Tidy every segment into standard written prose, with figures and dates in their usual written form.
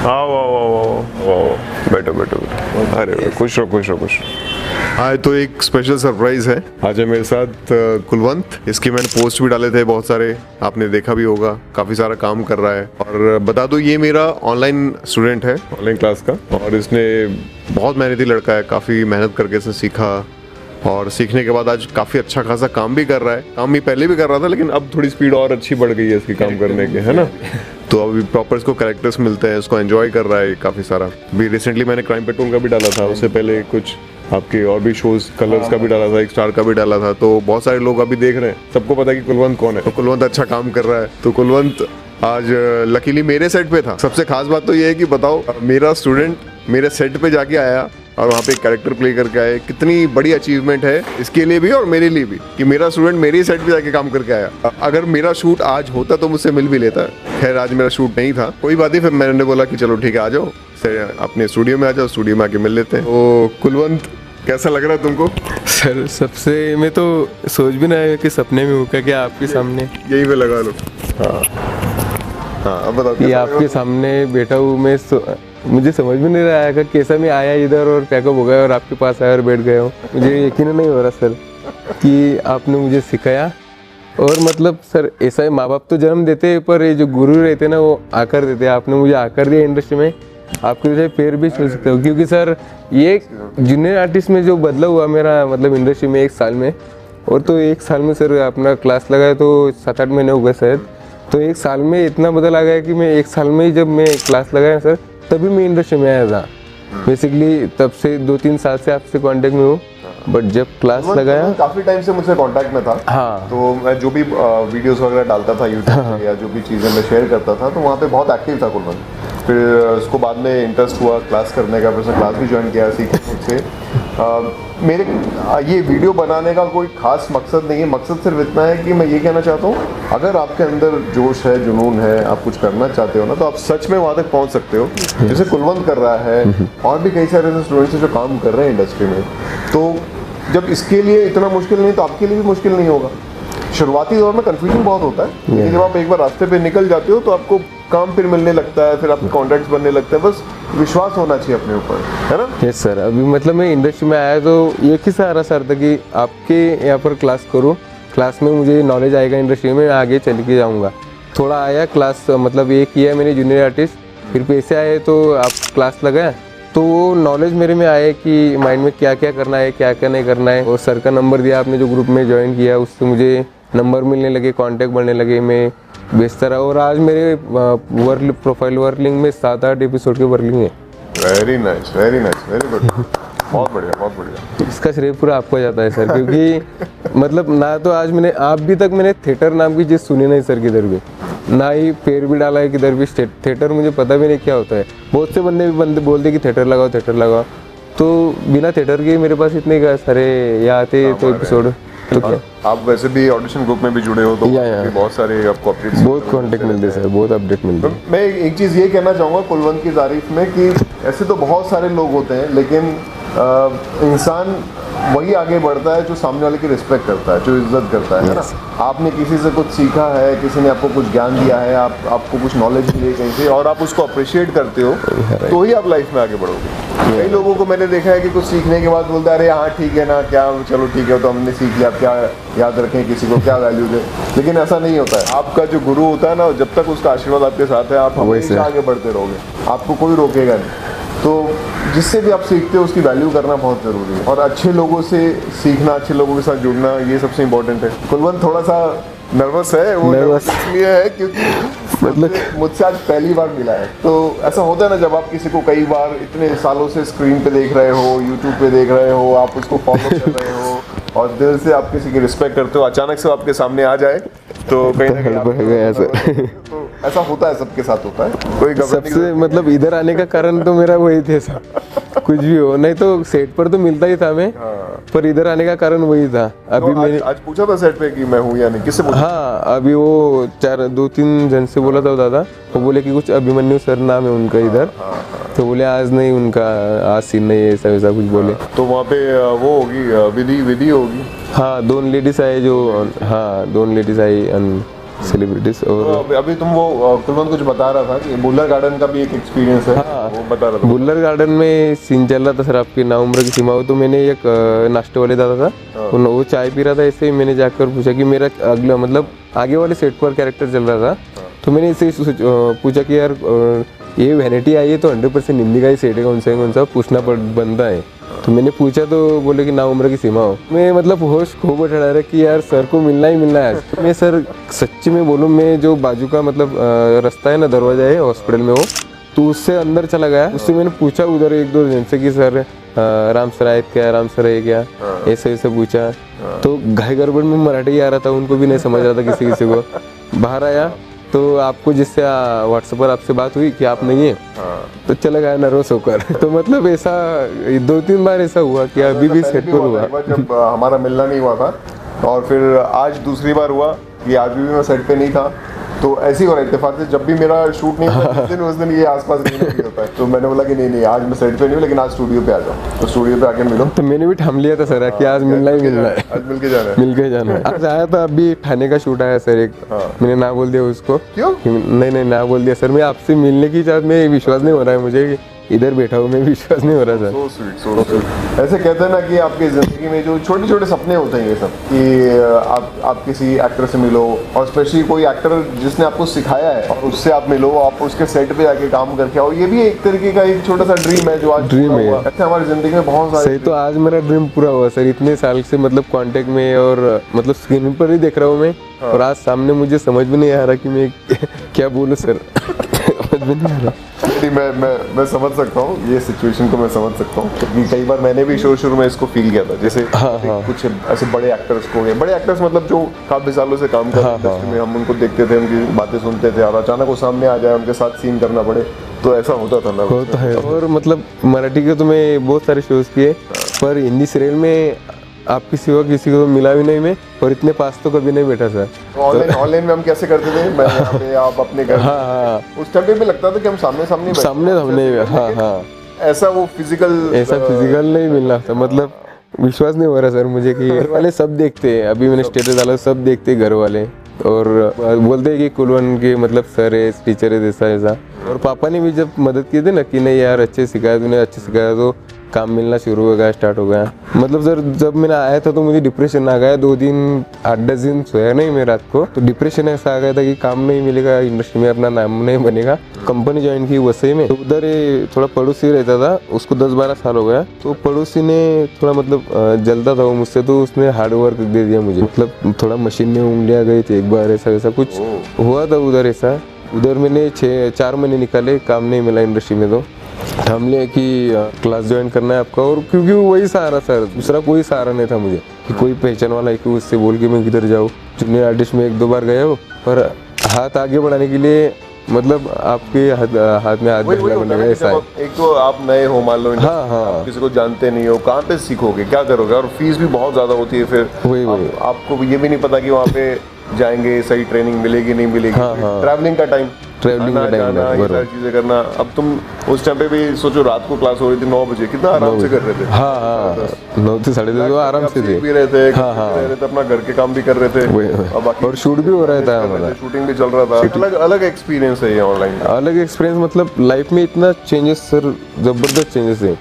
हाँ वाह वाह वाह वाह, बैठो बैठो बैठो, अरे खुश रहो खुश रहो खुश रहो। आज तो एक स्पेशल सरप्राइज है, आज है मेरे साथ कुलवंत। इसके मैंने पोस्ट भी डाले थे बहुत सारे, आपने देखा भी होगा, काफ़ी सारा काम कर रहा है। और बता दो ये मेरा ऑनलाइन स्टूडेंट है, ऑनलाइन क्लास का, और इसने बहुत मेहनती लड़का है, काफ़ी मेहनत करके इसने सीखा और सीखने के बाद आज काफ़ी अच्छा खासा काम भी कर रहा है। काम भी पहले भी कर रहा था लेकिन अब थोड़ी स्पीड और अच्छी बढ़ गई है इसकी काम करने की, है ना। तो अभी प्रॉपर इसको कैरेक्टर्स मिलते हैं, इसको एंजॉय कर रहा है काफ़ी सारा। अभी रिसेंटली मैंने क्राइम पेट्रोल का भी डाला था, उससे पहले कुछ आपके और भी शोज कलर्स का भी डाला था, एक स्टार का भी डाला था। तो बहुत सारे लोग अभी देख रहे हैं, सबको पता है कि कुलवंत कौन है। तो कुलवंत अच्छा काम कर रहा है। तो कुलवंत आज लकीली मेरे सेट पे था। सबसे खास बात तो ये है कि बताओ, मेरा स्टूडेंट मेरे सेट पे जाके आया और वहाँ पे एक कैरेक्टर प्ले करके आए। कितनी बड़ी अचीवमेंट है इसके लिए भी और मेरे लिए भी कि मेरा स्टूडेंट मेरे ही सेट पे जाके काम करके आया। अगर मेरा शूट आज होता तो मुझसे मिल भी लेता। खैर आज मेरा शूट नहीं था, कोई बात नहीं। फिर मैंने बोला कि चलो ठीक है, आ जाओ अपने स्टूडियो में, आ जाओ, स्टूडियो में आके मिल लेते हैं। तो कुलवंत कैसा लग रहा है तुमको? सर सबसे मैं तो सोच भी नहीं आया कि सपने में होगा कि आपके सामने यही पे लगा लो। हाँ हाँ, अब बताओ कि आपके सामने बैठा हूँ मैं। मुझे समझ में नहीं रहा कि कैसा मैं आया इधर और पैकअप हो गया और आपके पास आया और बैठ गया हूँ। मुझे यकीन नहीं हो रहा सर कि आपने मुझे सिखाया। और मतलब सर ऐसा है, माँ बाप तो जन्म देते हैं पर ये जो गुरु रहते हैं ना वो आकर देते हैं। आपने मुझे आकर दिया इंडस्ट्री में, आपके वजह पैर भी छू सकते हो। क्योंकि सर ये जूनियर आर्टिस्ट में जो बदला हुआ मेरा मतलब इंडस्ट्री में 1 साल में, और तो 1 साल में सर अपना क्लास लगाया तो 7-8 महीने हो गए शायद। तो 1 साल में इतना बदल आ गया कि मैं 1 साल में ही जब मैं क्लास लगाया सर तभी मैं इंडस्ट्री में आया था। बेसिकली तब से 2-3 साल से आपसे कांटेक्ट में हूँ, बट जब क्लास लगाया काफी टाइम से मुझसे कांटेक्ट में था। हाँ। तो मैं जो भी वीडियोस वगैरह डालता था यूट्यूब पे या जो भी चीज़ें मैं शेयर करता था तो वहाँ पे बहुत एक्टिव था कुलवंत। फिर उसको बाद में इंटरेस्ट हुआ क्लास करने का, फिर उसने क्लास भी ज्वाइन किया सीखने से। मेरे ये वीडियो बनाने का कोई खास मकसद नहीं है, मकसद सिर्फ इतना है कि मैं ये कहना चाहता हूँ, अगर आपके अंदर जोश है, जुनून है, आप कुछ करना चाहते हो ना, तो आप सच में वहाँ तक पहुँच सकते हो जैसे कुलवंत कर रहा है। और भी कई सारे ऐसे स्टूडेंट्स जो काम कर रहे हैं इंडस्ट्री में। तो जब इसके लिए इतना मुश्किल नहीं तो आपके लिए भी मुश्किल नहीं होगा। शुरुआती दौर में कंफ्यूजन बहुत होता है, लेकिन जब आप एक बार रास्ते पे निकल जाते हो तो आपको काम फिर मिलने लगता है, फिर आपके कॉन्टैक्ट्स बनने लगते हैं। बस विश्वास होना चाहिए अपने ऊपर, है ना। Yes sir. अभी मतलब मैं इंडस्ट्री में आया तो एक ही सहारा सर था कि आपके यहाँ पर क्लास करूँ, क्लास में मुझे नॉलेज आएगा इंडस्ट्री में, आगे चल के जाऊँगा। थोड़ा आया क्लास, मतलब एक किया मैंने जूनियर आर्टिस्ट, फिर पैसे आए तो आप क्लास लगाया तो वो नॉलेज मेरे में आया कि माइंड में क्या क्या करना है, क्या क्या नहीं करना है। और सर का नंबर दिया आपने जो ग्रुप में ज्वाइन किया, उससे मुझे नंबर मिलने लगे, कांटेक्ट बढ़ने लगे, मैं बेचता रहा। और आज मेरे वर्क प्रोफाइल वर्क लिंक में 7-8 एपिसोड के वर्क लिंक है। Very nice very nice, very good, बहुत बढ़िया बहुत बढ़िया। इसका श्रेय पूरा आपको जाता है सर, क्योंकि मतलब ना तो आज मैंने अभी तक मैंने थिएटर नाम की चीज़ सुनी नहीं सर किधर भी, ना ही पैर भी डाला है किधर भी। थिएटर मुझे पता भी नहीं क्या होता है। बहुत से बंदे बोलते कि थिएटर लगाओ थिएटर लगाओ, तो बिना थिएटर के मेरे पास इतने सारे या आते तो एपिसोड। तो क्या आप वैसे भी ऑडिशन ग्रुप में भी जुड़े हो तो बहुत सारे आपको अपडेट्स, बहुत कांटेक्ट मिलते हैं सर, बहुत अपडेट मिलते हैं। मैं एक चीज़ ये कहना चाहूँगा कुलवंत की तारीफ में कि ऐसे तो बहुत सारे लोग होते हैं, लेकिन इंसान वही आगे बढ़ता है जो सामने वाले की रिस्पेक्ट करता है, जो इज्जत करता है ना। आपने किसी से कुछ सीखा है, किसी ने आपको कुछ ज्ञान दिया है, आपको कुछ नॉलेज मिली है कहीं से और आप उसको अप्रिशिएट करते हो तो ही आप लाइफ में आगे बढ़ोगे। कई लोगों को मैंने देखा है कि कुछ सीखने के बाद बोलते हैं अरे हाँ ठीक है ना, क्या चलो ठीक है तो हमने सीख लिया, क्या याद रखें, किसी को क्या वैल्यू दे। लेकिन ऐसा नहीं होता है। आपका जो गुरु होता है ना, जब तक उसका आशीर्वाद आपके साथ है आप हमेशा आगे बढ़ते रहोगे, आपको कोई रोकेगा नहीं। तो जिससे भी आप सीखते हो उसकी वैल्यू करना बहुत ज़रूरी है और अच्छे लोगों से सीखना, अच्छे लोगों के साथ जुड़ना, ये सबसे इम्पोर्टेंट है। कुलवंत थोड़ा सा नर्वस है, वो नर्वस इसलिए है क्योंकि मतलब मुझसे आज पहली बार मिला है। तो ऐसा होता है ना जब आप किसी को कई बार इतने सालों से स्क्रीन पे देख रहे हो, यूट्यूब पे देख रहे हो, आप उसको फॉलो कर रहे हो और दिल से आप किसी की रिस्पेक्ट करते हो, अचानक से आपके सामने आ जाए तो कहीं ना कहीं तो ऐसा होता है, सबके साथ होता है। कोई सबसे मतलब इधर आने का कारण तो मेरा वही थे सर, कुछ भी हो, नहीं तो सेट पर तो मिलता ही था मैं। पर इधर आने का कारण वही था। अभी मैंने आज पूछा था सेट पे कि मैं हूँ या नहीं, किससे पूछा? हाँ अभी वो 2-3 जन से बोला था दादा, वो बोले कि कुछ अभिमन्यु सर नाम है उनका इधर। तो बोले आज नहीं, उनका आज सीन नहीं है, ऐसा वैसा कुछ बोले। तो वहाँ पे वो होगी विधि होगी। हाँ 2 लेडीज आए जो, हाँ 2 लेडीज आई सेलिब्रिटीज। और अभी तुम वो कुलवंत कुछ बता रहा था कि बुल्लर गार्डन का भी एक एक्सपीरियंस है। हाँ। वो बता रहा था। बुल्लर गार्डन में सीन चल रहा था सर, आपकी ना उम्र की सीमा हो, तो मैंने एक नाश्ते वाले दादा था, वो चाय पी रहा था, ऐसे ही मैंने जाकर पूछा कि मेरा अगला मतलब आगे वाले सेट पर कैरेक्टर चल रहा था, तो मैंने इससे पूछा कि यार ये वैनिटी आई है तो 100% हिंदी का ही सेट है, कौन सा पूछना बनता है। तो मैंने पूछा तो बोले कि ना उम्र की सीमा हो। मैं मतलब होश खो बैठा रहा कि यार सर को मिलना ही मिलना है आज। मैं सर सच्ची में बोलूँ, मैं जो बाजू का मतलब रास्ता है ना, दरवाजा है हॉस्पिटल में वो, तो उससे अंदर चला गया। उससे मैंने पूछा उधर एक दो जन से कि सर राम सराय क्या, राम सराय क्या, ऐसे ऐसे पूछा। तो घाय गड़बड़ में मराठी आ रहा था, उनको भी नहीं समझ रहा था किसी को। बाहर आया तो आपको जिससे व्हाट्सएप पर आपसे बात हुई कि आप नहीं है, तो चला गया नर्वस होकर। तो मतलब ऐसा 2-3 बार ऐसा हुआ कि अभी भी सेट पर हुआ। जब हमारा मिलना नहीं हुआ था, और फिर आज दूसरी बार हुआ कि आज भी मैं सेट पे नहीं था, तो ऐसे ही हो रहा इत्तेफाक से। जब भी मेरा शूट नहीं होता उस दिन ये आसपास नहीं होता है, तो मैंने बोला कि नहीं आज मैं सेट पे नहीं हूँ, लेकिन आज स्टूडियो पे आ जाओ, तो स्टूडियो पे आके मिलो। तो मैंने भी ठाम लिया था सर कि आज मिलना ही मिलना है, आज मिल के जाना है। आज आया था, अभी ठाणे का शूट आया सर एक, मैंने ना बोल दिया उसको। क्यों? नहीं ना बोल दिया सर, मैं आपसे मिलने की चाहत में विश्वास नहीं हो रहा है मुझे, इधर बैठा हूँ मैं, विश्वास नहीं हो रहा सर। So sweet. ऐसे कहते हैं ना कि आपकी ज़िंदगी में जो छोटे छोटे सपने होते हैं ये सब, कि आप किसी एक्टर से मिलो, और स्पेशली कोई एक्टर जिसने आपको सिखाया है और उससे आप मिलो, आप उसके सेट पे जाके काम करके आओ, ये भी एक तरीके का एक छोटा सा ड्रीम है जो आज ड्रीम है। ऐसे हमारी ज़िंदगी में बहुत सारे। सही, तो आज मेरा ड्रीम पूरा हुआ सर, इतने साल से मतलब कांटेक्ट में और मतलब स्क्रीन पर ही देख रहा हूँ मैं, और आज सामने मुझे समझ में नहीं आ रहा कि मैं क्या बोलूँ सर। समझ में नहीं आ रहा। मैं समझ सकता हूँ ये सिचुएशन को, मैं समझ सकता हूँ, क्योंकि कई बार मैंने भी शुरू में इसको फील किया था। जैसे कुछ ऐसे बड़े एक्टर्स को, बड़े एक्टर्स मतलब जो काफी सालों से काम कर रहे हैं इंडस्ट्री में, हम उनको देखते थे, उनकी बातें सुनते थे, और अचानक वो सामने आ जाए, उनके साथ सीन करना पड़े, तो ऐसा होता था ना। होता है। और मतलब मराठी के तो मैं बहुत सारे शोज किए, पर हिंदी सीरियल में आपकी सिवा किसी को मिला भी नहीं मैं, और इतने पास तो कभी नहीं बैठा सर। ऑनलाइन में हम कैसे करते थे, मैं यहाँ पे, आप अपने घर। उस टाइम पे लगता था कि हम सामने ऐसा वो फिजिकल नहीं मिलना था, मतलब विश्वास नहीं हो रहा सर मुझे कि घर वाले सब देखते हैं, अभी मैंने स्टेटस डाला सब देखते घर वाले, और बोलते हैं कि कुलवन के मतलब सर है, टीचर है, ऐसा। और पापा ने भी जब मदद की थी ना कि नहीं यार अच्छे सिखाया तूने, अच्छे सिखाया, तो काम मिलना शुरू हो गया, स्टार्ट हो गया। मतलब सर जब मैंने आया था तो मुझे डिप्रेशन आ गया, 2 दिन 8-10 दिन सोया नहीं मैं रात को, तो डिप्रेशन ऐसा आ गया था कि काम नहीं मिलेगा, इंडस्ट्री में अपना नाम नहीं बनेगा। कंपनी ज्वाइन की वसई में, तो उधर थोड़ा पड़ोसी रहता था, उसको 10-12 साल हो गया, तो पड़ोसी ने थोड़ा मतलब जलता था वो मुझसे, तो उसने हार्ड वर्क दे दिया मुझे, मतलब थोड़ा मशीन में उंगलियाँ गई थी एक बार, ऐसा कुछ हुआ था उधर। ऐसा उधर मैंने 4 महीने निकाले, काम नहीं मिला इंडस्ट्री में, तो ठाम लिया कि क्लास ज्वाइन करना है आपका। और क्योंकि वही सहारा सर, दूसरा कोई सहारा नहीं था मुझे कि कोई पहचान वाला है कि उससे बोल के मैं किधर जाऊँ। जूनियर आर्टिस्ट में 1-2 बार गया हो, पर हाथ आगे बढ़ाने के लिए मतलब आपके हाथ में हाथ बढ़ाना ऐसा है। एक तो आप नए हो, मान लो आप किसी को जानते नहीं हो, कहाँ पे सीखोगे, क्या करोगे, और फीस भी बहुत ज़्यादा होती है। फिर आपको ये भी नहीं पता कि वहाँ पे जाएंगे सही ट्रेनिंग मिलेगी नहीं मिलेगी। ट्रैवलिंग का टाइम ये सारी चीजें करना। अब तुम उस टाइम पे भी सोचो, रात को क्लास हो रही थी 9 बजे, कितना आराम से कर रहे थे। 9 से 10:30 तो आराम से थे, भी रहे थे, अपना घर के काम भी कर रहे थे, और शूट भी हो रहा था, हमारा शूटिंग भी चल रहा था। अलग एक्सपीरियंस है ये ऑनलाइन, अलग एक्सपीरियंस। मतलब लाइफ में इतना चेंजेस सर, जबरदस्त चेंजेस है।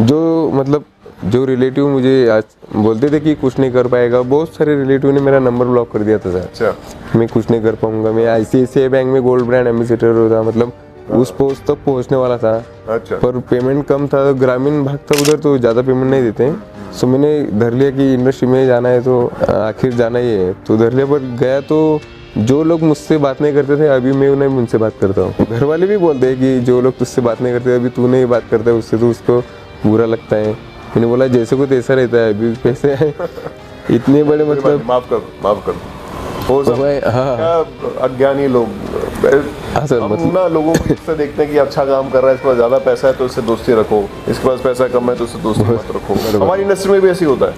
जो मतलब जो रिलेटिव मुझे आज बोलते थे कि कुछ नहीं कर पाएगा, बहुत सारे रिलेटिव ने मेरा नंबर ब्लॉक कर दिया था सर। अच्छा। मैं कुछ नहीं कर पाऊंगा। मैं ICICI बैंक में गोल्ड ब्रांड एम्बेसडर था, मतलब उस पोस्ट तक पहुंचने वाला था। अच्छा। पर पेमेंट कम था, ग्रामीण भाग था उधर, तो ज़्यादा पेमेंट नहीं देते हैं। सो मैंने धर लिया कि इंडस्ट्री में जाना है तो आखिर जाना ही है, तो धर लिया। पर गया तो जो लोग मुझसे बात नहीं करते थे, अभी मैं उन्हें उनसे बात करता हूँ। घर वाले भी बोलते हैं कि जो लोग तुझसे बात नहीं करते, अभी तू नहीं बात करता है उससे, तो उसको बुरा लगता है। मैंने बोला जैसे को तैसा रहता है, अभी कैसे है इतने बड़े मतलब माफ कर हो सब अज्ञानी लोग ना, लोगों को इससे देखते हैं कि अच्छा काम कर रहा है, इसके पास ज्यादा पैसा है तो इससे दोस्ती रखो, इसके पास पैसा कम है तो इससे दोस्ती मत रखो। हमारी इंडस्ट्री में भी ऐसी होता है।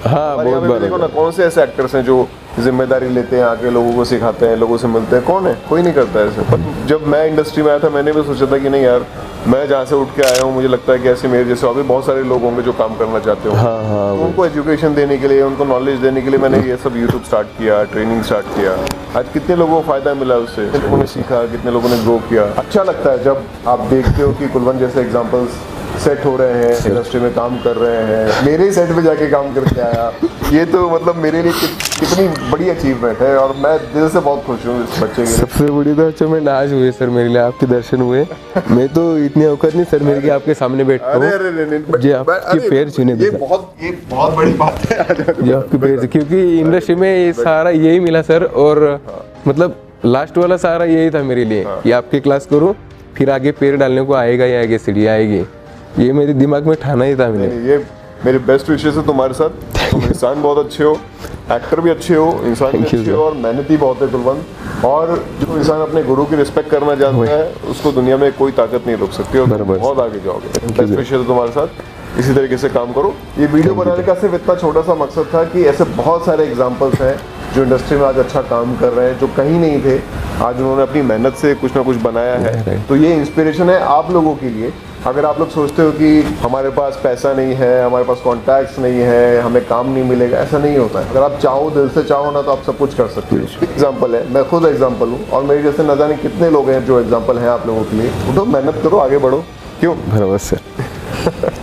बहुत देखो ना, कौन से ऐसे एक्टर्स हैं जो जिम्मेदारी लेते हैं, आके लोगों को सिखाते हैं, लोगों से मिलते हैं, कौन है? कोई नहीं करता है ऐसे। जब मैं इंडस्ट्री में आया था, मैंने भी सोचा था कि नहीं यार, मैं जहाँ से उठ के आया हूँ, मुझे लगता है कि ऐसे मेरे जैसे और भी बहुत सारे लोग होंगे जो काम करना चाहते हो। हाँ हाँ तो उनको एजुकेशन देने के लिए, उनको नॉलेज देने के लिए मैंने ये सब यूट्यूब स्टार्ट किया, ट्रेनिंग स्टार्ट किया। आज कितने लोगों को फायदा मिला उससे, कितने लोगों ने सीखा, कितने लोगों ने ग्रो किया। अच्छा लगता है जब आप देखते हो कि कुलवंत जैसे एग्जांपल्स सेट हो रहे हैं, इंडस्ट्री में काम कर रहे हैं। मेरे ही सेट पे जाके काम करके आया, ये तो मतलब मेरे लिए कितनी बड़ी अचीवमेंट है और मैं दिल से बहुत खुश हूँ इस बच्चे के लिए। सबसे बड़ी तो अच्छा मैं नाज हुए सर, मेरे लिए आपके दर्शन हुए। मैं तो इतनी औकात नहीं सर मेरे कि आपके सामने बैठा हूँ। जी आपके पैर छूने ये बहुत बड़ी बात है। जी आपके पैर, क्योंकि इंडस्ट्री में ये सारा यही मिला सर। और मतलब लास्ट वाला सारा यही था मेरे लिए कि आपकी क्लास करूँ, फिर आगे पैर डालने को आएगा ही आएगा, सीढ़ी आएगी। ये मेरे दिमाग में ठाना ही था मैंने। ये मेरे बेस्ट विशेष है तुम्हारे साथ। तुम इंसान बहुत अच्छे हो, एक्टर भी अच्छे हो, इंसान भी अच्छे हो और मेहनती बहुत है कुलवंत। और जो इंसान अपने गुरु की रिस्पेक्ट करना जानता है उसको दुनिया में कोई ताकत नहीं रोक सकती और तुम बहुत आगे जाओगे। बेस्ट विशेष है तुम्हारे साथ, इसी तरीके से काम करो। ये वीडियो बनाने का सिर्फ इतना छोटा सा मकसद था कि ऐसे बहुत सारे एग्जाम्पल्स हैं जो इंडस्ट्री में आज अच्छा काम कर रहे हैं, जो कहीं नहीं थे, आज उन्होंने अपनी मेहनत से कुछ ना कुछ बनाया है। तो ये इंस्पिरेशन है आप लोगों के लिए। अगर आप लोग सोचते हो कि हमारे पास पैसा नहीं है, हमारे पास कॉन्टैक्ट्स नहीं है, हमें काम नहीं मिलेगा, ऐसा नहीं होता है। अगर आप चाहो, दिल से चाहो ना, तो आप सब कुछ कर सकते हो। एग्जाम्पल है, मैं खुद एग्जाम्पल हूँ और मेरे जैसे न जाने कितने लोग हैं जो एग्जाम्पल हैं आप लोगों के लिए। उठो, मेहनत करो, आगे बढ़ो। क्यों? बराबर सर।